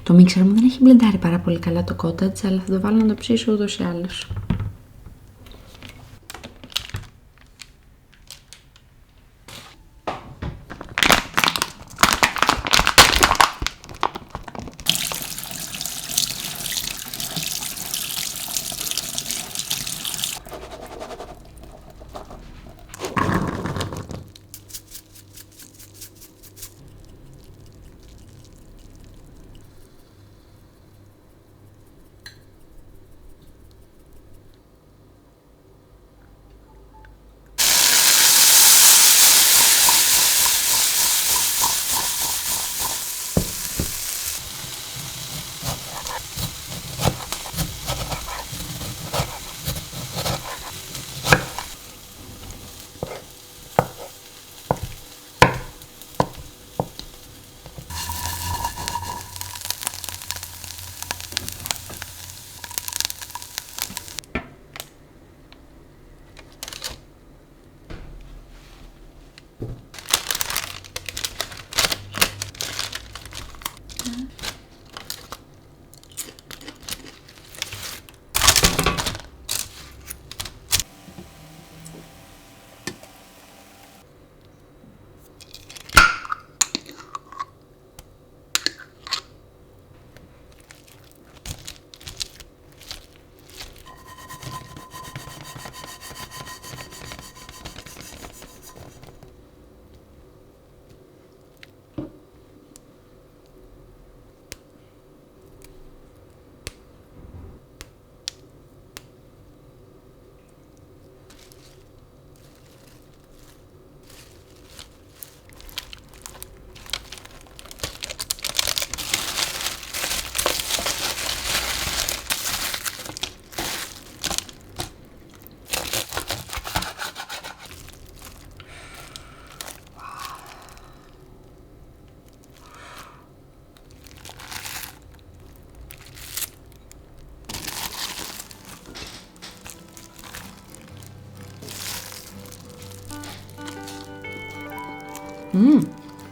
Το μίξερ μου δεν έχει μπλεντάρει πάρα πολύ καλά το cottage, αλλά θα το βάλω να το ψήσω ούτως ή άλλως.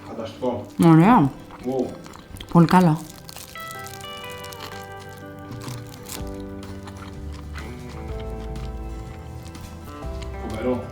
Φανταστικό. Ωραία. Wow. Πολύ καλό. Φοβερό.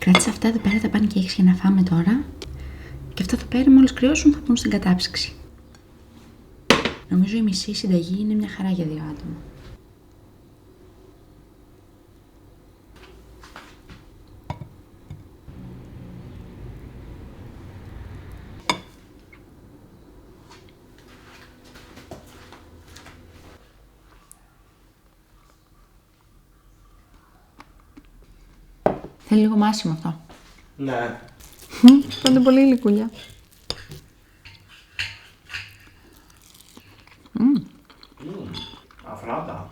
Κράτησε αυτά εδώ πέρα τα pancakes για να φάμε τώρα. Και αυτά εδώ πέρα μόλις κρυώσουν θα μπουν στην κατάψυξη. Νομίζω η μισή συνταγή είναι μια χαρά για 2 άτομα. Θέλει λίγο μάσιμο αυτό. Ναι. Φαίνεται πολύ γλυκούλια. Αφράτα.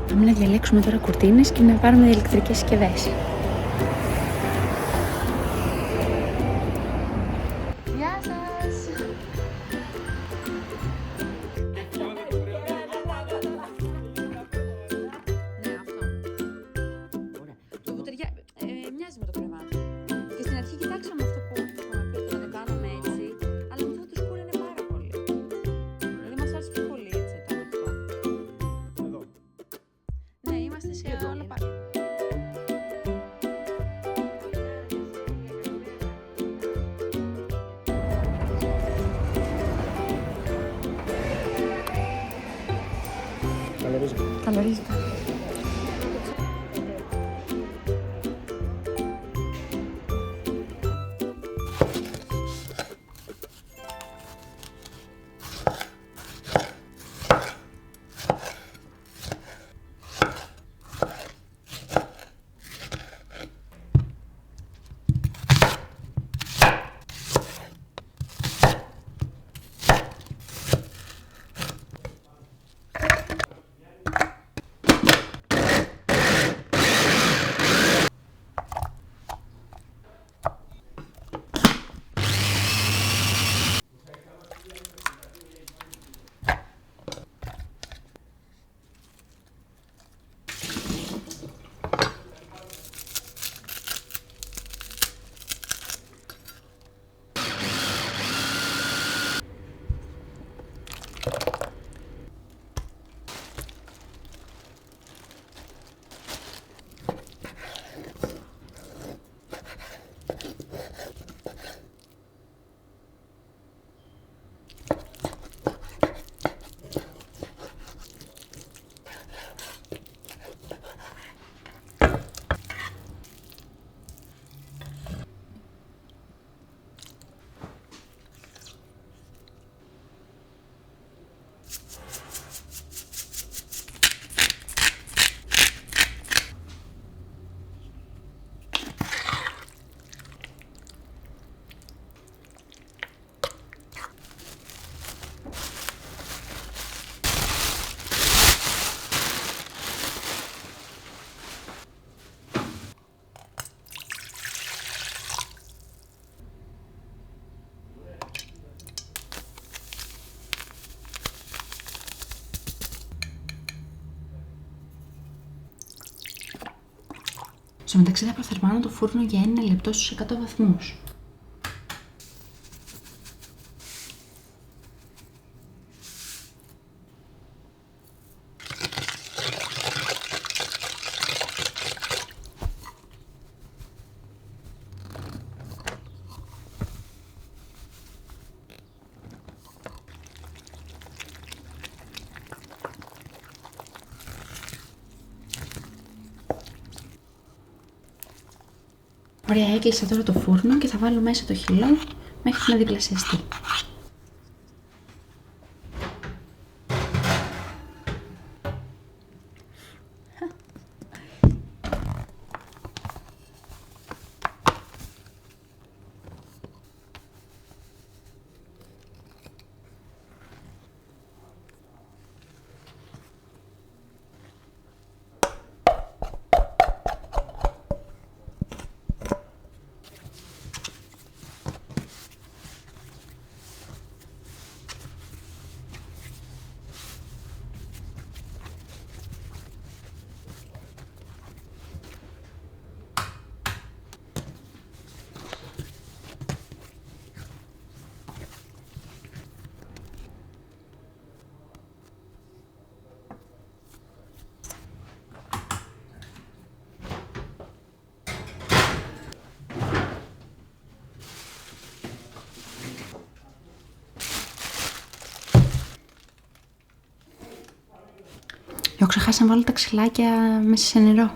Πάμε να διαλέξουμε τώρα κουρτίνες και να πάρουμε ηλεκτρικές συσκευές. Γεια σας! Ναι, αυτό. Ωραία. Το βουτεριά μοιάζει με το κρεβάτι. Και στην αρχή κοιτάξαμε αυτό που είχαμε πει ότι θα το κάνουμε έτσι, αλλά μετά το σκούρανε πάρα πολύ. Δηλαδή μας άρεσε πιο πολύ έτσι το ανοιχτό. Εδώ. Ναι, είμαστε σε όλα πάρα. Καλορίζεται. Στο μεταξύ θα προθερμάνω το φούρνο για 1 λεπτό στους 100 βαθμούς. Ωραία, έκλεισα τώρα το φούρνο και θα βάλω μέσα το χυλό μέχρι να διπλασιαστεί. ξεχάσει να βάλω τα ξυλάκια μέσα σε νερό.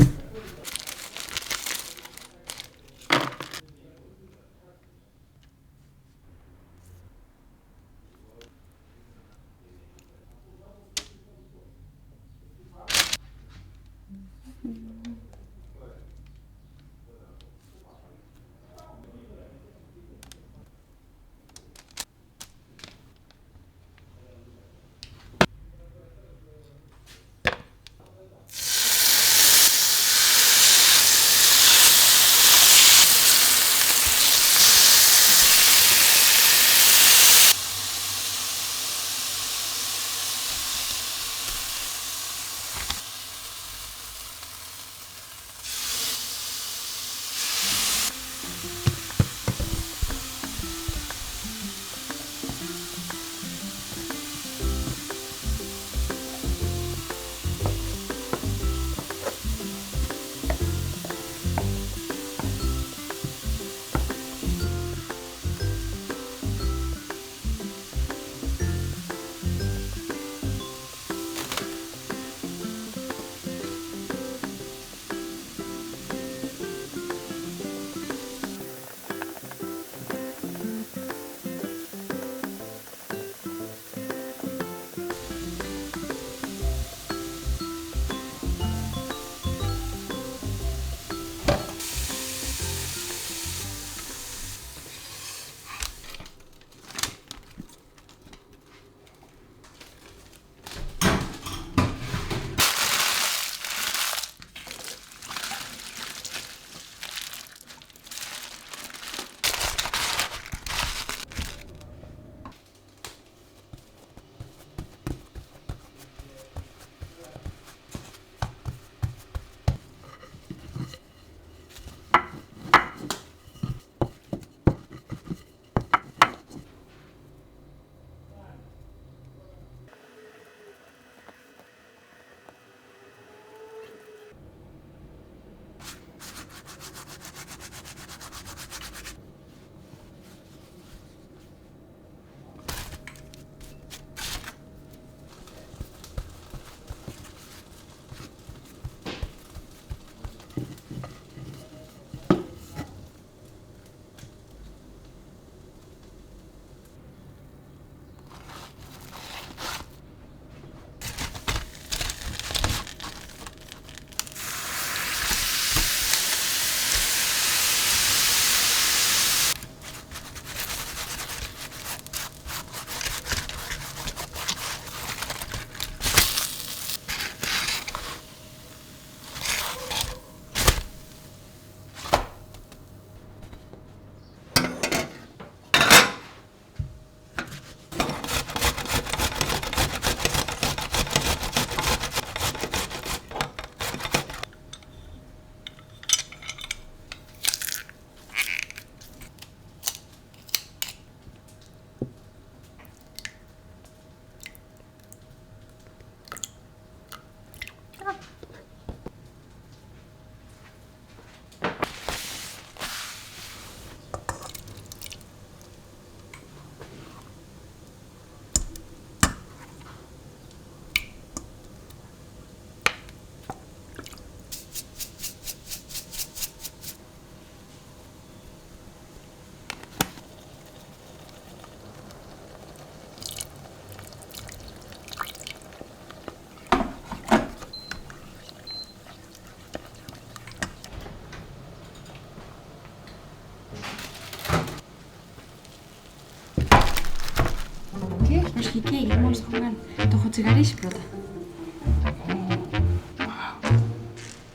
Και καίει, μόλις το έχω βγάλει. Το έχω τσιγαρίσει πρώτα.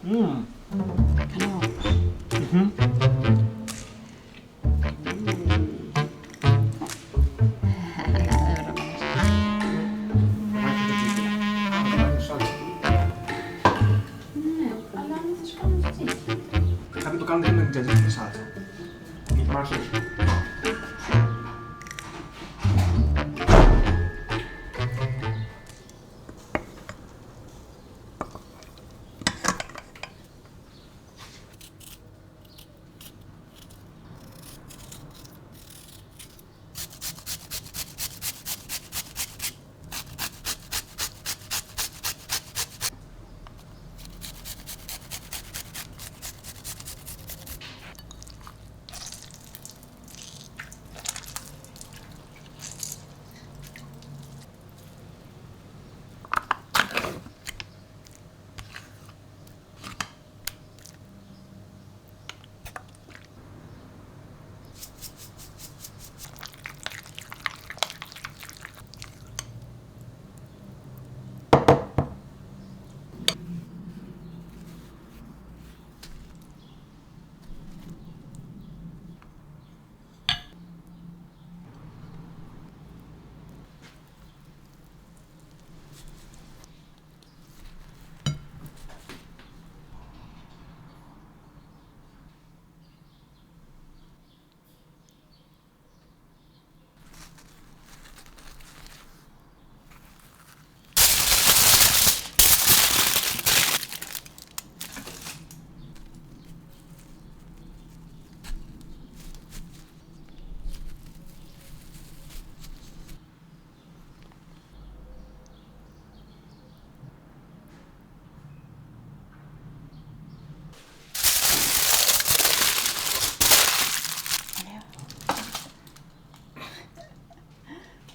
Καλό. Ναι, αλλά αν θες κάνω τζατζίκι. Κάποιοι το κάνουν δεν είναι τζατζίκι με σάλτσα. Γιατί μ' αρέσει.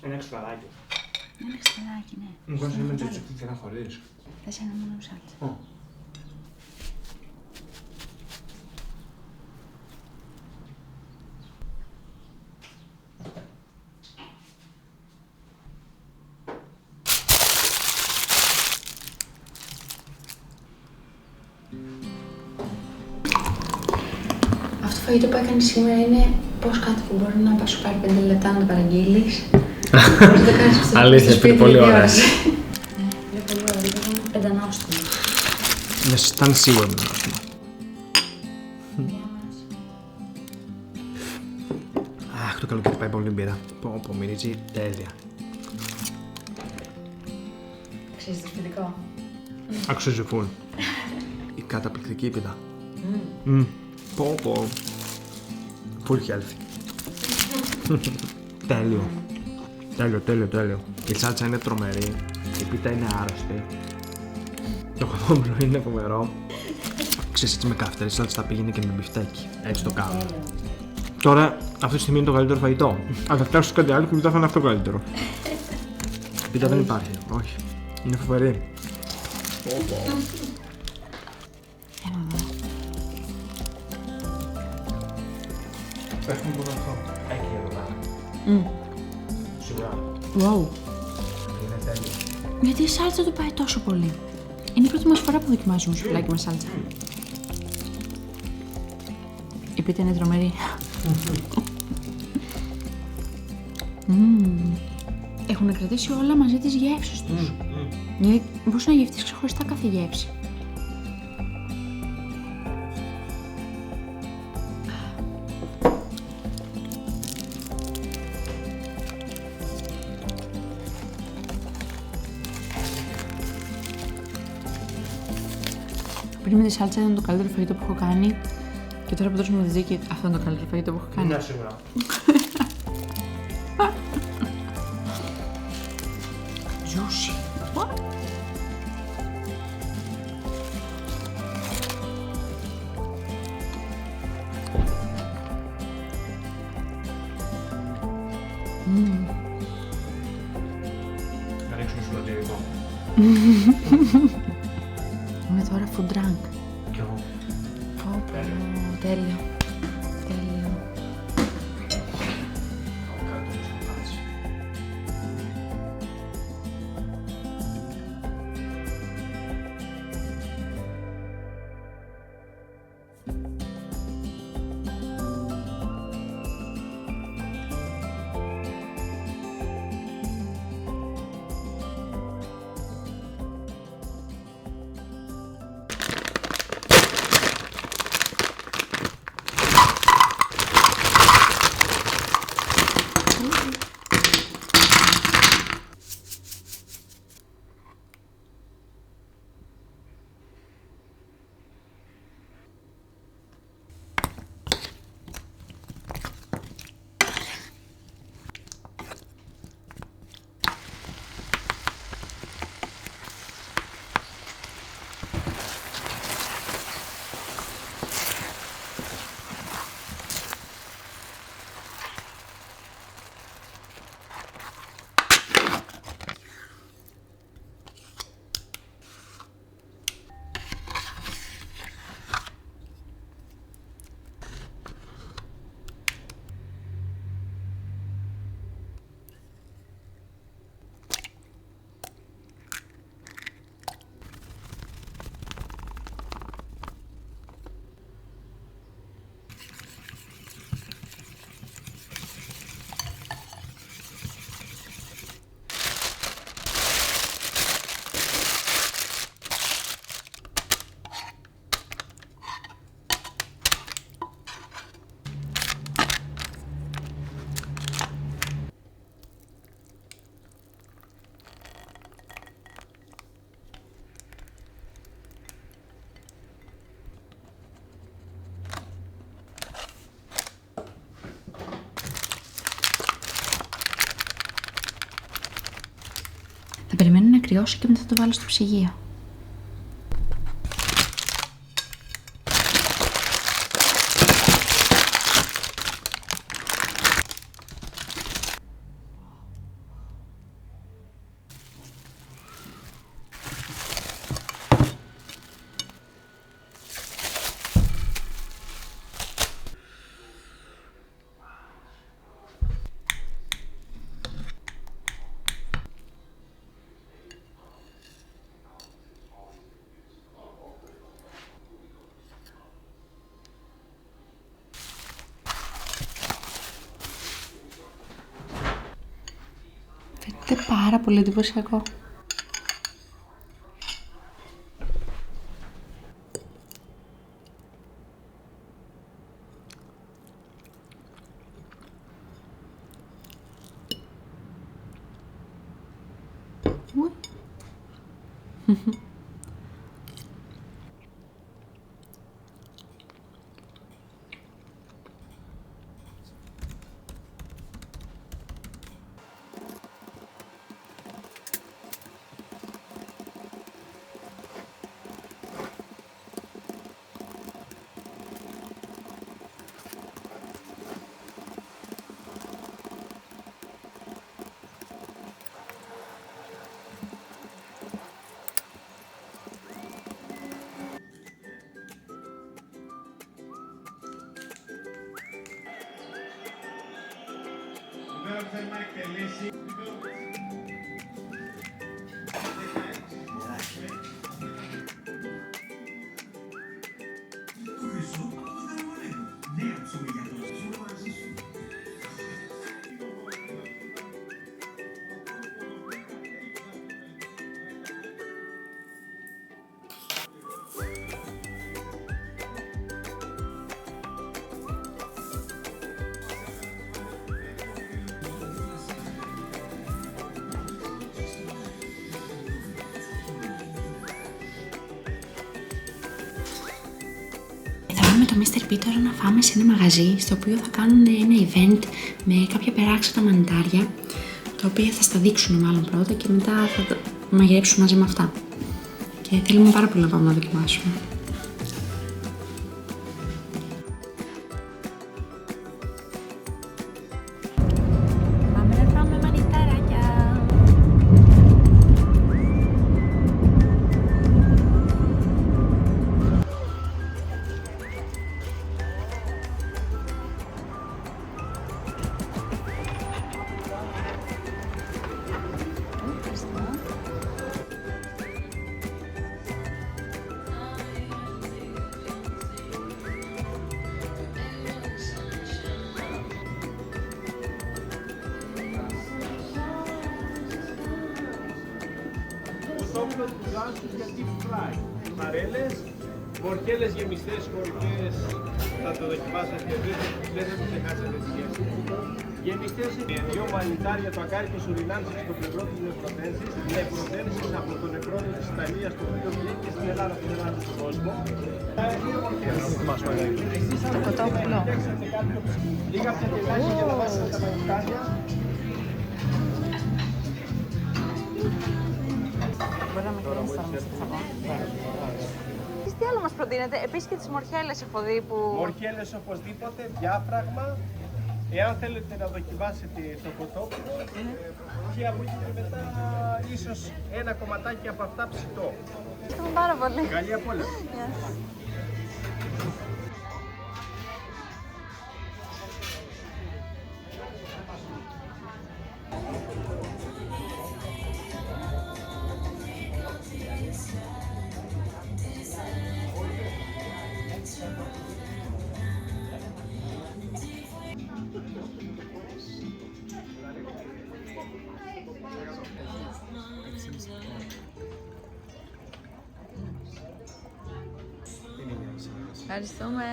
Ένα ξυλαδάκι. Ένα ξυλαδάκι, ναι. Μου κάνεις ένα τζατζίκι και ένα χωρίς. Θες ένα μόνο σάλτσα. Αυτό το φαγητό που έκανες σήμερα είναι πώς κάτι που μπορεί να σου πάρει 5 λεπτά να το παραγγείλεις. Αλήθεια, πήρε πολύ ώρα. Είναι πολύ ωραία, είναι πεντανόστιμο. Με ήταν σίγουρο με νόστιμο. Αχ, το καλοκαίρι πάει πολύ μπύρα. Πω, μυρίζει τέλεια. Αξίζει το σπιτικό. Αξίζει φουλ. Η καταπληκτική πίτα. Πω. Full healthy. Τέλειο. Τέλειο. Η σάλτσα είναι τρομερή. Η πίτα είναι άρρωστη. Το χαμόγελο είναι φοβερό. Ξέρεις, έτσι με καυτερή σάλτσα θα πήγαινε και με μπιφτέκι. Έτσι το κάνω. Τώρα, αυτή τη στιγμή είναι το καλύτερο φαγητό. Αν θα φτιάξω κάτι άλλο και μετά θα είναι αυτό το καλύτερο. Πίτα δεν υπάρχει. Όχι. Είναι φοβερή. Έχουμε μόνο αυτό. Έχει εδώ πέρα. Σίγουρα. Wow. Είναι τέλειο. Γιατί η σάλτσα του πάει τόσο πολύ. Είναι η πρώτη μας φορά που δοκιμάζουμε σουβλάκι με σάλτσα. Η πίτα είναι τρομερή. Έχουν κρατήσει όλα μαζί τις γεύσεις τους. Γιατί μπορείς να γευτείς ξεχωριστά κάθε γεύση. Πριν με τη σάλτσα ήταν το καλύτερο φαγητό που έχω κάνει και τώρα που δώσουμε τη ζύκη αυτό είναι το καλύτερο φαγητό που έχω κάνει. Ναι, σίγουρα. Juicy. Να ρίξουμε σουλατήρικο. Είμαι τώρα food drunk. Κι εγώ. Τέλειο. Θα περιμένω να κρυώσει και μετά θα το βάλω στο ψυγείο. Είστε πάρα πολύ εντυπωσιακό. Με το Mr. P τώρα να φάμε σε ένα μαγαζί στο οποίο θα κάνουν ένα event με κάποια περάξατα μανιτάρια, τα οποία θα στα δείξουν μάλλον πρώτα και μετά θα τα μαγειρέψουμε μαζί με αυτά. Και θέλουμε πάρα πολύ να πάμε να δοκιμάσουμε. Πάμε να φάμε μανιτάρια. Κοτόπουλο του γάλακτος για deep fry. Μαρέλες, μορχέλες γεμιστές χωρικές, θα το δοκιμάσετε, δεν θα το ξεχάσετε τη γεύση. Γεμιστές είναι δύο μανιτάρια, το ακάριτο σουρινάμψης στο πλευρό της νεφροτένσης από τον νεφρόνο της Ιταλίας, το οποίο βγαίνει και στην Ελλάδα, στην Ελλάδα στον κόσμο. Το κοτόπουλο. Λίγα πιατελάκια για να βάσετε τα μανιτάρια. Μπορεί να με κλείσει τώρα μέσα στο τι άλλο μας προτείνετε, επίσης και τις μορχέλες έχω δει που... Μορχέλες οπωσδήποτε, διάφραγμα. Εάν θέλετε να δοκιμάσετε το κοτόπουλο και από εκεί και μετά ίσως ένα κομματάκι από αυτά ψητό. Ευχαριστούμε πάρα πολύ. Καλή απόλαυση. Ευχαριστούμε.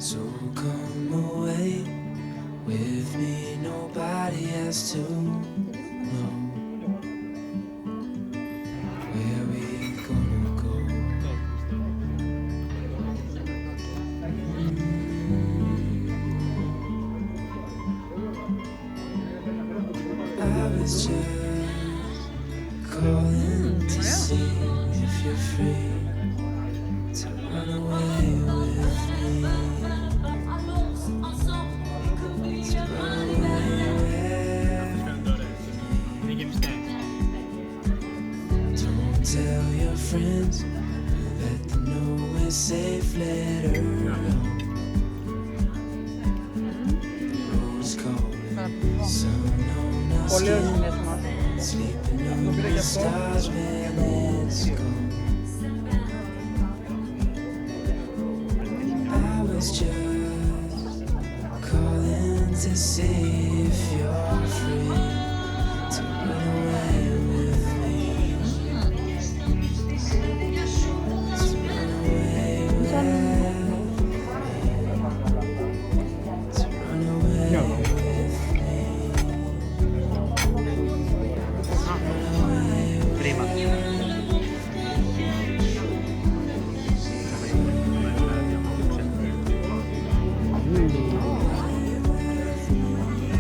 So come away with me, nobody has to know where we gonna go. I was just calling to see if you're free to run away with me. Tell your friends, let them know a safe letter. Road's calling, sun on our Πολύ ωραίος skin. συνδυασμός. Sleeping under the stars when it's gone. I was just calling to see if you're free to run away with me. To run away with me. To run away with me. Κρίμα.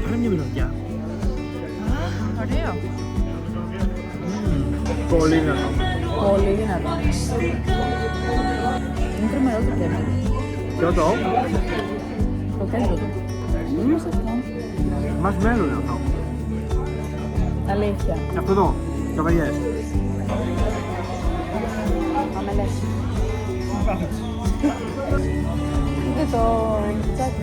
Άρα μια μυρωδιά. Ωραίο. Πολύ δυνατό. Πολύ δυνατό. Είναι τρομερό το κέντρο. Ποιο το? Το κέντρο του. Είναι σε αυτό. Μας μένουν αυτό. Αλήθεια. Αυτό εδώ. Καβαλιές. Αμελές. Είναι το τσάκι.